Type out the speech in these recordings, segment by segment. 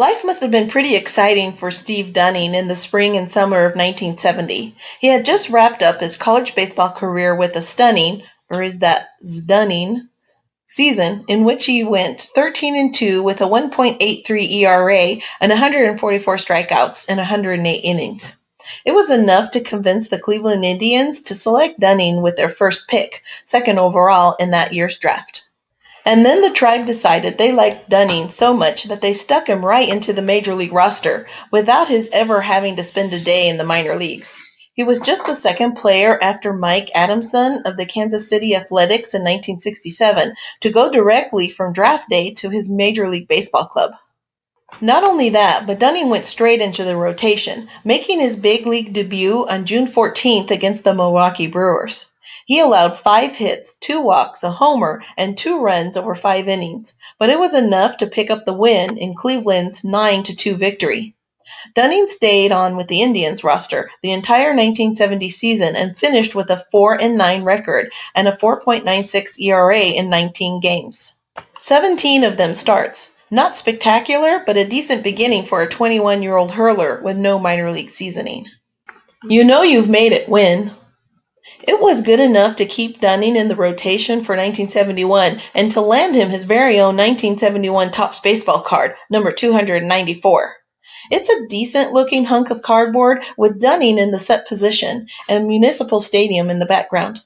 Life must have been pretty exciting for sDunning in the spring and summer of 1970. He had just wrapped up his college baseball career with a stunning, or is that sDunning, season in which he went 13-2 with a 1.83 ERA and 144 strikeouts in 108 innings. It was enough to convince the Cleveland Indians to select Dunning with their first pick, second overall in that year's draft. And then the tribe decided they liked Dunning so much that they stuck him right into the major league roster without his ever having to spend a day in the minor leagues. He was just the second player after Mike Adamson of the Kansas City Athletics in 1967 to go directly from draft day to his Major League Baseball club. Not only that, but Dunning went straight into the rotation, making his big league debut on June 14th against the Milwaukee Brewers. He allowed 5 hits, 2 walks, a homer, and 2 runs over 5 innings, but it was enough to pick up the win in Cleveland's 9-2 victory. Dunning stayed on with the Indians roster the entire 1970 season and finished with a 4-9 record and a 4.96 ERA in 19 games. 17 of them starts. Not spectacular, but a decent beginning for a 21-year-old hurler with no minor league seasoning. You know you've made it win. It was good enough to keep Dunning in the rotation for 1971 and to land him his very own 1971 Topps baseball card, number 294. It's a decent-looking hunk of cardboard with Dunning in the set position and Municipal Stadium in the background.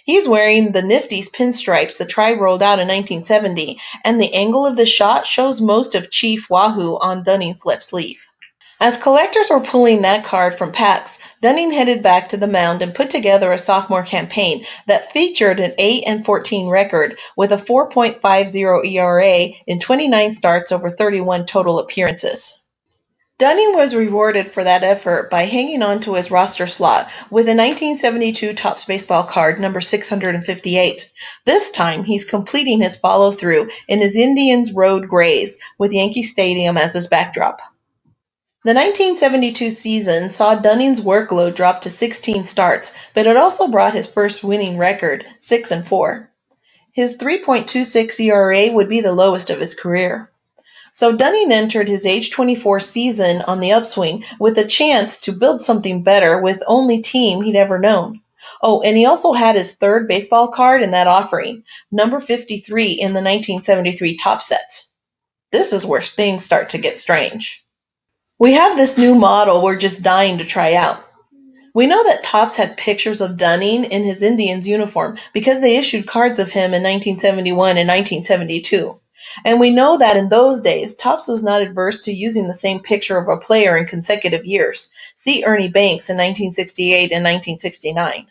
He's wearing the nifty pinstripes the tribe rolled out in 1970, and the angle of the shot shows most of Chief Wahoo on Dunning's left sleeve. As collectors were pulling that card from packs, Dunning headed back to the mound and put together a sophomore campaign that featured an 8-14 record with a 4.50 ERA in 29 starts over 31 total appearances. Dunning was rewarded for that effort by hanging on to his roster slot with a 1972 Topps baseball card number 658. This time he's completing his follow-through in his Indians road grays with Yankee Stadium as his backdrop. The 1972 season saw Dunning's workload drop to 16 starts, but it also brought his first winning record, 6-4. His 3.26 ERA would be the lowest of his career. So Dunning entered his age 24 season on the upswing with a chance to build something better with only team he'd ever known. Oh, and he also had his third baseball card in that offering, number 53 in the 1973 Topps sets. This is where things start to get strange. We have this new model we're just dying to try out. We know that Topps had pictures of Dunning in his Indians uniform because they issued cards of him in 1971 and 1972. And we know that in those days, Topps was not adverse to using the same picture of a player in consecutive years. See Ernie Banks in 1968 and 1969.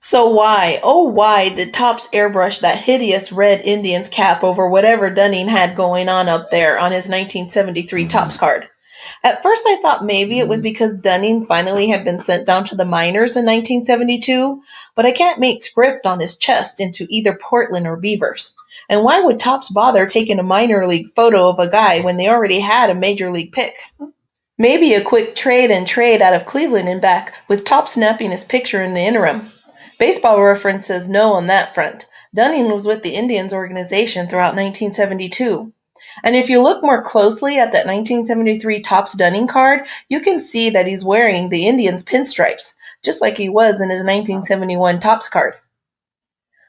So why, oh why, did Topps airbrush that hideous red Indians cap over whatever Dunning had going on up there on his 1973 Topps card? At first I thought maybe it was because Dunning finally had been sent down to the minors in 1972, but I can't make script on his chest into either Portland or Beavers. And why would Topps bother taking a minor league photo of a guy when they already had a major league pick? Maybe a quick trade out of Cleveland and back, with Topps snapping his picture in the interim. Baseball Reference says no on that front. Dunning was with the Indians organization throughout 1972. And if you look more closely at that 1973 Topps Dunning card, you can see that he's wearing the Indians pinstripes, just like he was in his 1971 Topps card.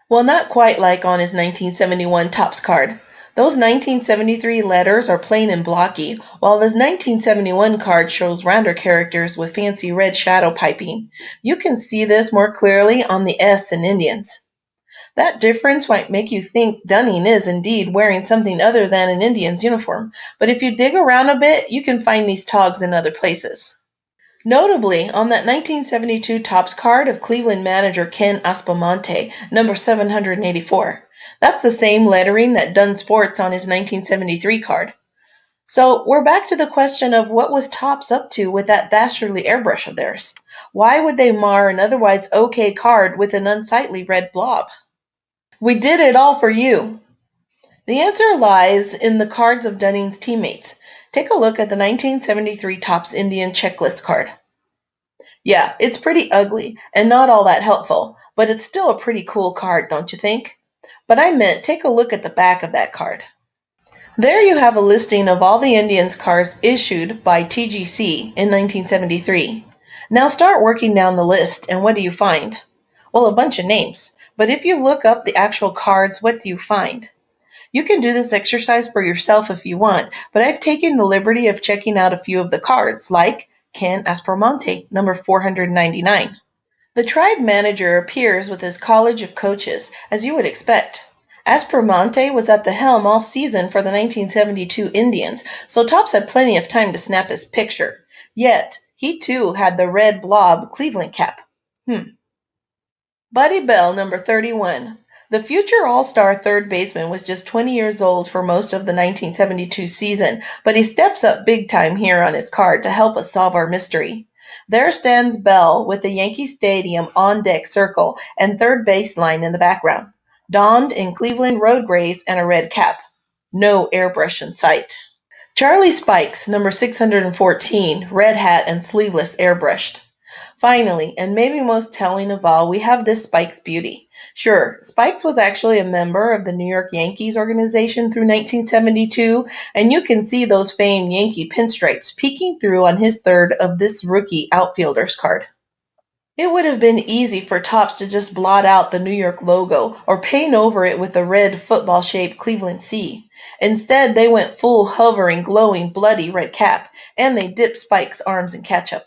Well, not quite like on his 1971 Topps card. Those 1973 letters are plain and blocky, while his 1971 card shows rounder characters with fancy red shadow piping. You can see this more clearly on the S in Indians. That difference might make you think Dunning is indeed wearing something other than an Indians uniform, but if you dig around a bit, you can find these togs in other places. Notably, on that 1972 Topps card of Cleveland manager Ken Aspromonte, number 784, that's the same lettering that Dunn sports on his 1973 card. So we're back to the question of what was Topps up to with that dastardly airbrush of theirs? Why would they mar an otherwise okay card with an unsightly red blob? We did it all for you. The answer lies in the cards of Dunning's teammates. Take a look at the 1973 Topps Indian checklist card. Yeah, it's pretty ugly and not all that helpful, but it's still a pretty cool card, don't you think? But I meant take a look at the back of that card. There you have a listing of all the Indians cards issued by TGC in 1973. Now start working down the list, and what do you find? Well, a bunch of names. But if you look up the actual cards, what do you find? You can do this exercise for yourself if you want, but I've taken the liberty of checking out a few of the cards, like Ken Aspromonte, number 499. The tribe manager appears with his college of coaches, as you would expect. Aspromonte was at the helm all season for the 1972 Indians, so Topps had plenty of time to snap his picture. Yet, he too had the red blob Cleveland cap. Buddy Bell, number 31. The future All-Star third baseman was just 20 years old for most of the 1972 season, but he steps up big time here on his card to help us solve our mystery. There stands Bell with the Yankee Stadium on-deck circle and third baseline in the background, donned in Cleveland road grays and a red cap. No airbrush in sight. Charlie Spikes, number 614, red hat and sleeveless airbrushed. Finally, and maybe most telling of all, we have this Spikes beauty. Sure, Spikes was actually a member of the New York Yankees organization through 1972, and you can see those famed Yankee pinstripes peeking through on his third of this rookie outfielder's card. It would have been easy for Topps to just blot out the New York logo or paint over it with the red football-shaped Cleveland C. Instead, they went full hovering, glowing, bloody red cap, and they dipped Spike's arms in ketchup.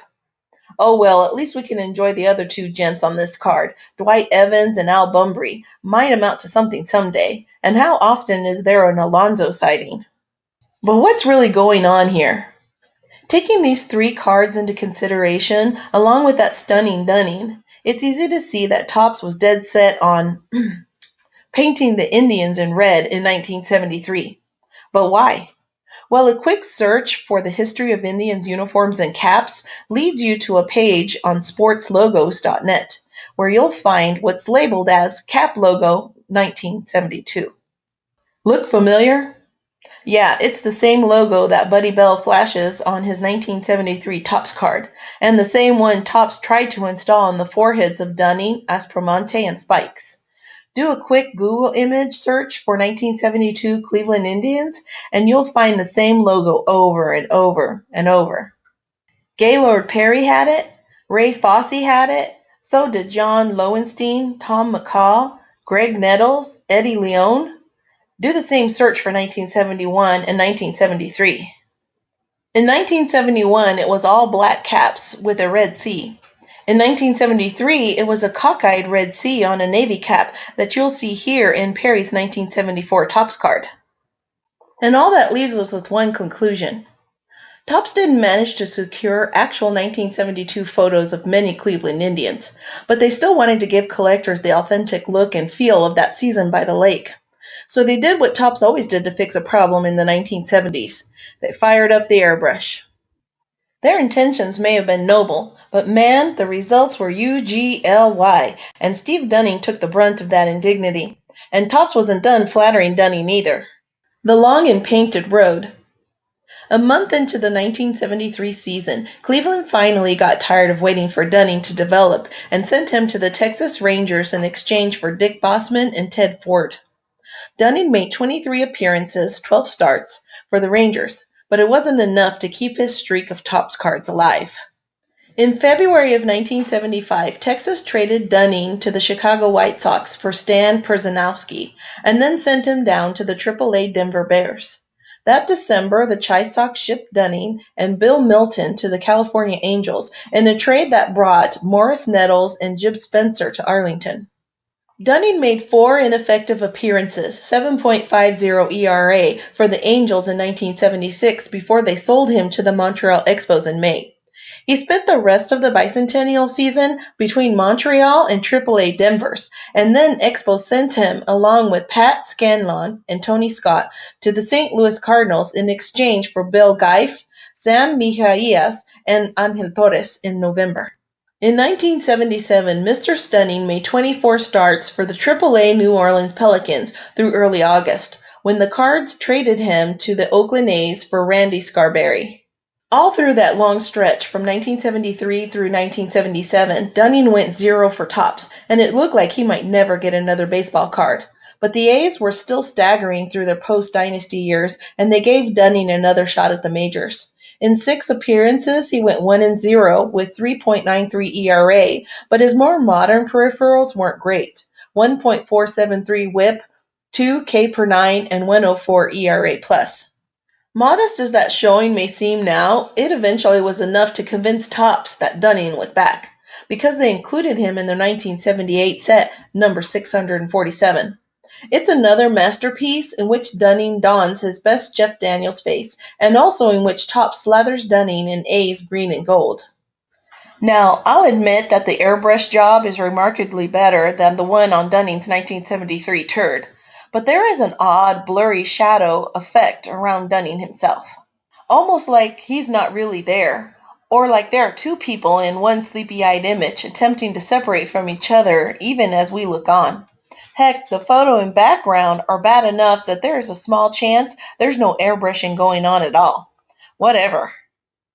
Oh well, at least we can enjoy the other two gents on this card, Dwight Evans and Al Bunbury. Might amount to something someday. And how often is there an Alonzo sighting? But what's really going on here? Taking these three cards into consideration, along with that stunning Dunning, it's easy to see that Topps was dead set on painting the Indians in red in 1973. But why? Well, a quick search for the history of Indians uniforms and caps leads you to a page on sportslogos.net, where you'll find what's labeled as Cap Logo 1972. Look familiar? Yeah, it's the same logo that Buddy Bell flashes on his 1973 Topps card, and the same one Topps tried to install on the foreheads of Dunning, Aspromonte, and Spikes. Do a quick Google image search for 1972 Cleveland Indians, and you'll find the same logo over and over and over. Gaylord Perry had it, Ray Fosse had it, so did John Lowenstein, Tom McCall, Greg Nettles, Eddie Leone. Do the same search for 1971 and 1973. In 1971, it was all black caps with a red C. In 1973, it was a cockeyed red C on a navy cap that you'll see here in Perry's 1974 Topps card. And all that leaves us with one conclusion. Topps didn't manage to secure actual 1972 photos of many Cleveland Indians, but they still wanted to give collectors the authentic look and feel of that season by the lake. So they did what Topps always did to fix a problem in the 1970s. They fired up the airbrush. Their intentions may have been noble, but man, the results were UGLY, and Steve Dunning took the brunt of that indignity. And Topps wasn't done flattering Dunning either. The long and painted road. A month into the 1973 season, Cleveland finally got tired of waiting for Dunning to develop and sent him to the Texas Rangers in exchange for Dick Bossman and Ted Ford. Dunning made 23 appearances, 12 starts, for the Rangers, but it wasn't enough to keep his streak of Topps cards alive. In February of 1975, Texas traded Dunning to the Chicago White Sox for Stan Perzanowski, and then sent him down to the AAA Denver Bears. That December, the Chi Sox shipped Dunning and Bill Milton to the California Angels in a trade that brought Morris Nettles and Jib Spencer to Arlington. Dunning made 4 ineffective appearances, 7.50 ERA, for the Angels in 1976 before they sold him to the Montreal Expos in May. He spent the rest of the bicentennial season between Montreal and AAA Denver's, and then Expos sent him, along with Pat Scanlon and Tony Scott, to the St. Louis Cardinals in exchange for Bill Geif, Sam Mijaillas, and Angel Torres in November. In 1977, Mr. Stunning made 24 starts for the AAA New Orleans Pelicans through early August, when the Cards traded him to the Oakland A's for Randy Scarberry. All through that long stretch from 1973 through 1977, Dunning went 0 for Topps, and it looked like he might never get another baseball card. But the A's were still staggering through their post-dynasty years, and they gave Dunning another shot at the majors. In 6 appearances, he went 1-0 with 3.93 ERA, but his more modern peripherals weren't great. 1.473 WHIP, 2 K per 9, and 104 ERA+. Modest as that showing may seem now, it eventually was enough to convince Topps that Dunning was back, because they included him in their 1978 set, number 647. It's another masterpiece in which Dunning dons his best Jeff Daniels face, and also in which Topps slathers Dunning in A's green and gold. Now, I'll admit that the airbrush job is remarkably better than the one on Dunning's 1973 turd, but there is an odd, blurry shadow effect around Dunning himself. Almost like he's not really there, or like there are two people in one sleepy-eyed image attempting to separate from each other even as we look on. Heck, the photo and background are bad enough that there is a small chance there's no airbrushing going on at all. Whatever.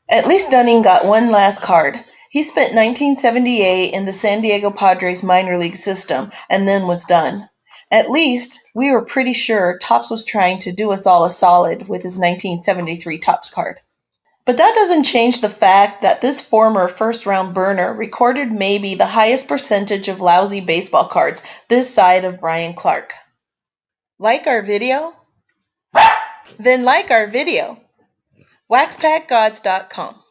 At least Dunning got one last card. He spent 1978 in the San Diego Padres minor league system and then was done. At least, we were pretty sure Topps was trying to do us all a solid with his 1973 Topps card. But that doesn't change the fact that this former first-round burner recorded maybe the highest percentage of lousy baseball cards this side of Brian Clark. Like our video? Then like our video. WaxPackGods.com